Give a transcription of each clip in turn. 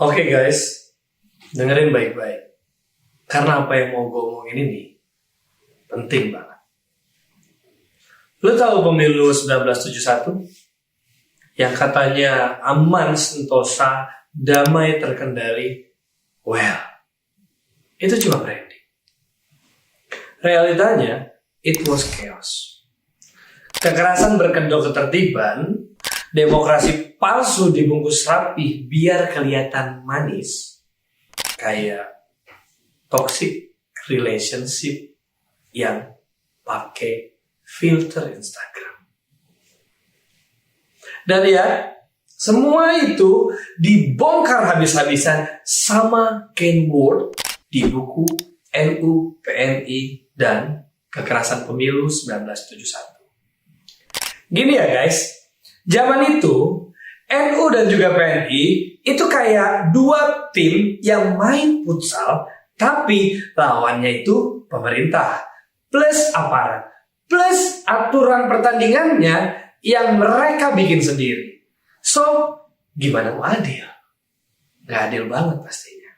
Oke guys, dengerin baik-baik. Karena apa yang mau gue omongin ini penting banget. Lo tahu pemilu 1971? Yang katanya aman, sentosa, damai, terkendali. Well, itu cuma branding. Realitanya, it was chaos. Kekerasan berkedok ketertiban, demokrasi palsu dibungkus rapi biar kelihatan manis. Kayak toxic relationship yang pakai filter Instagram. Dan ya, semua itu dibongkar habis-habisan sama Ken Ward di buku NU, PNI, dan Kekerasan Pemilu 1971. Gini ya guys, zaman itu NU dan juga PNI itu kayak dua tim yang main futsal, tapi lawannya itu pemerintah plus aparat plus aturan pertandingannya yang mereka bikin sendiri. So, gimana mau adil? Gak adil banget pastinya.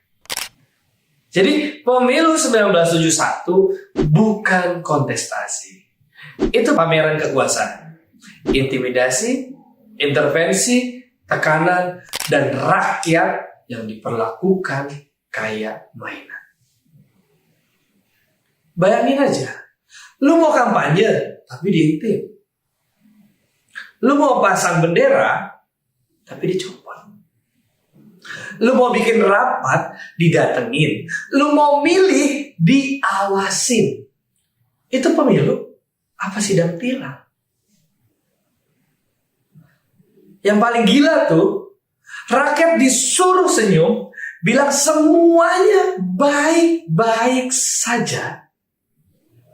Jadi, pemilu 1971 bukan kontestasi. Itu pameran kekuasaan. Intimidasi, intervensi, tekanan, dan rakyat yang diperlakukan kayak mainan. Bayangin aja, lu mau kampanye, tapi diintip. Lu mau pasang bendera, tapi dicopot. Lu mau bikin rapat, didatengin. Lu mau milih, diawasin. Itu pemilu? Apa sidang tilang? Yang paling gila tuh, rakyat disuruh senyum, bilang semuanya baik-baik saja.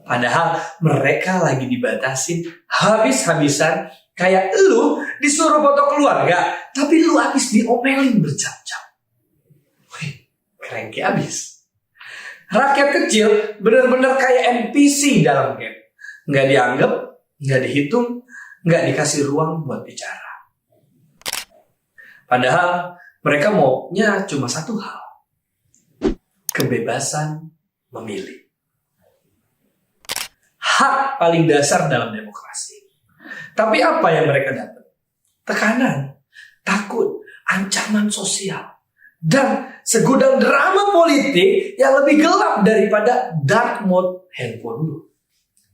Padahal mereka lagi dibatasin habis-habisan. Kayak lu disuruh foto keluarga, tapi lu habis diomelin berjam-jam. Wih, cranky abis. Rakyat kecil benar-benar kayak NPC dalam game. Nggak dianggap, nggak dihitung, nggak dikasih ruang buat bicara. Padahal mereka maunya cuma satu hal. Kebebasan memilih. Hak paling dasar dalam demokrasi. Tapi apa yang mereka dapat? Tekanan, takut, ancaman sosial, dan segudang drama politik yang lebih gelap daripada dark mode handphone lu.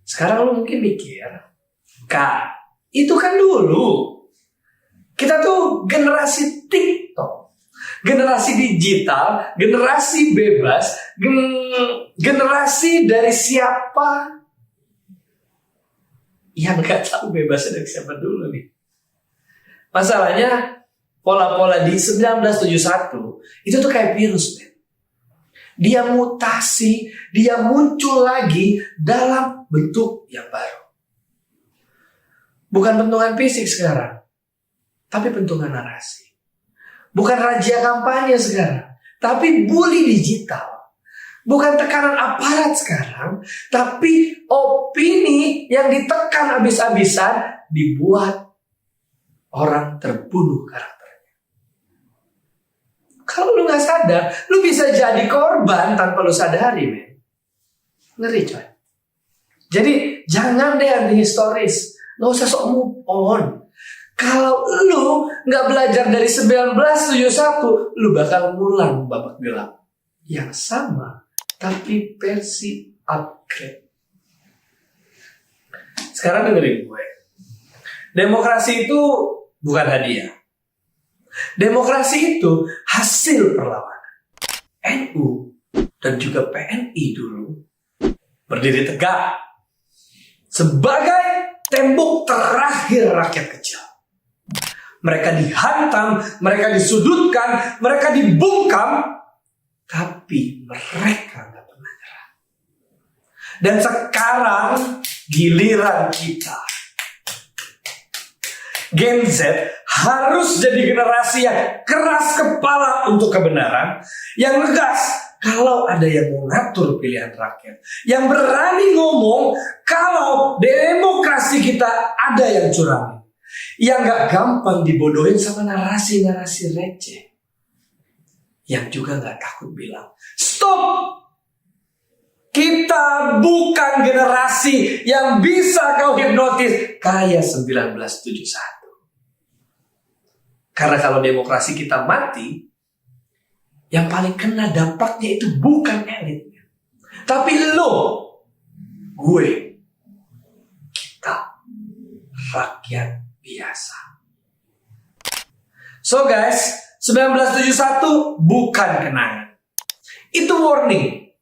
Sekarang lu mungkin mikir, Kak, itu kan dulu. Kita tuh generasi TikTok, generasi digital, generasi bebas, generasi dari siapa yang gak tahu bebasnya dari siapa dulu nih. Masalahnya pola-pola di 1971 itu tuh kayak virus, man. Dia mutasi, dia muncul lagi dalam bentuk yang baru. Bukan bentukan fisik sekarang, tapi bentukan narasi. Bukan razia kampanye sekarang, tapi bully digital. Bukan tekanan aparat sekarang, tapi opini yang ditekan habis-habisan dibuat orang terbunuh karakternya. Kalau lu gak sadar, lu bisa jadi korban tanpa lu sadari, men. Ngeri, coy. Jadi jangan deh anti historis, gak usah sok move on. Kalau lu gak belajar dari 1971, lu bakal ngulang babak gelap yang sama, tapi versi upgrade. Sekarang dengerin gue. Demokrasi itu bukan hadiah. Demokrasi itu hasil perlawanan. NU dan juga PNI dulu berdiri tegak sebagai tembok terakhir rakyat kecil. Mereka dihantam, mereka disudutkan, mereka dibungkam, tapi mereka gak pernah nyerah. Dan sekarang giliran kita. Gen Z harus jadi generasi yang keras kepala untuk kebenaran, yang ngegas kalau ada yang mau ngatur pilihan rakyat, yang berani ngomong kalau demokrasi kita ada yang curang, yang gak gampang dibodohin sama narasi-narasi receh. yang juga gak takut bilang, stop! Kita bukan generasi yang bisa kau hipnotis kayak 1971. Karena kalau demokrasi kita mati, yang paling kena dampaknya itu bukan elitnya, tapi lo, gue, kita, rakyat biasa. So guys, 1971 bukan kenangan. Itu warning.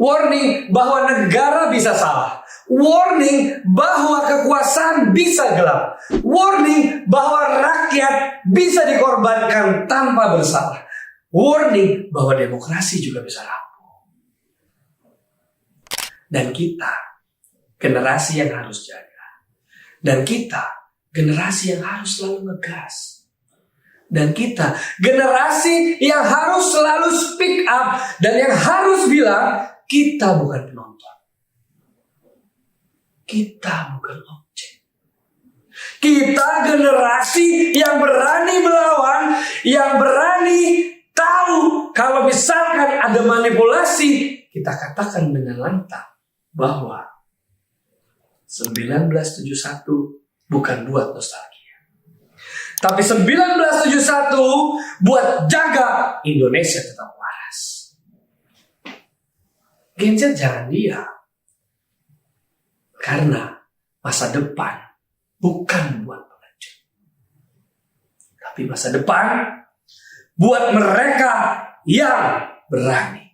Warning bahwa negara bisa salah. Warning bahwa kekuasaan bisa gelap. Warning bahwa rakyat bisa dikorbankan tanpa bersalah. Warning bahwa demokrasi juga bisa rapuh. Dan kita, generasi yang harus jaga. Dan kita, generasi yang harus selalu ngegas. Dan kita, generasi yang harus selalu speak up. Dan yang harus bilang, kita bukan penonton. Kita bukan objek. Kita generasi yang berani melawan, yang berani tahu kalau misalkan ada manipulasi, kita katakan dengan lantang bahwa 1971 bukan buat nostalgia. Tapi 1971 buat jaga Indonesia tetap waras. Gen Z jangan diam. Karena masa depan bukan buat pengecut. Tapi masa depan buat mereka yang berani.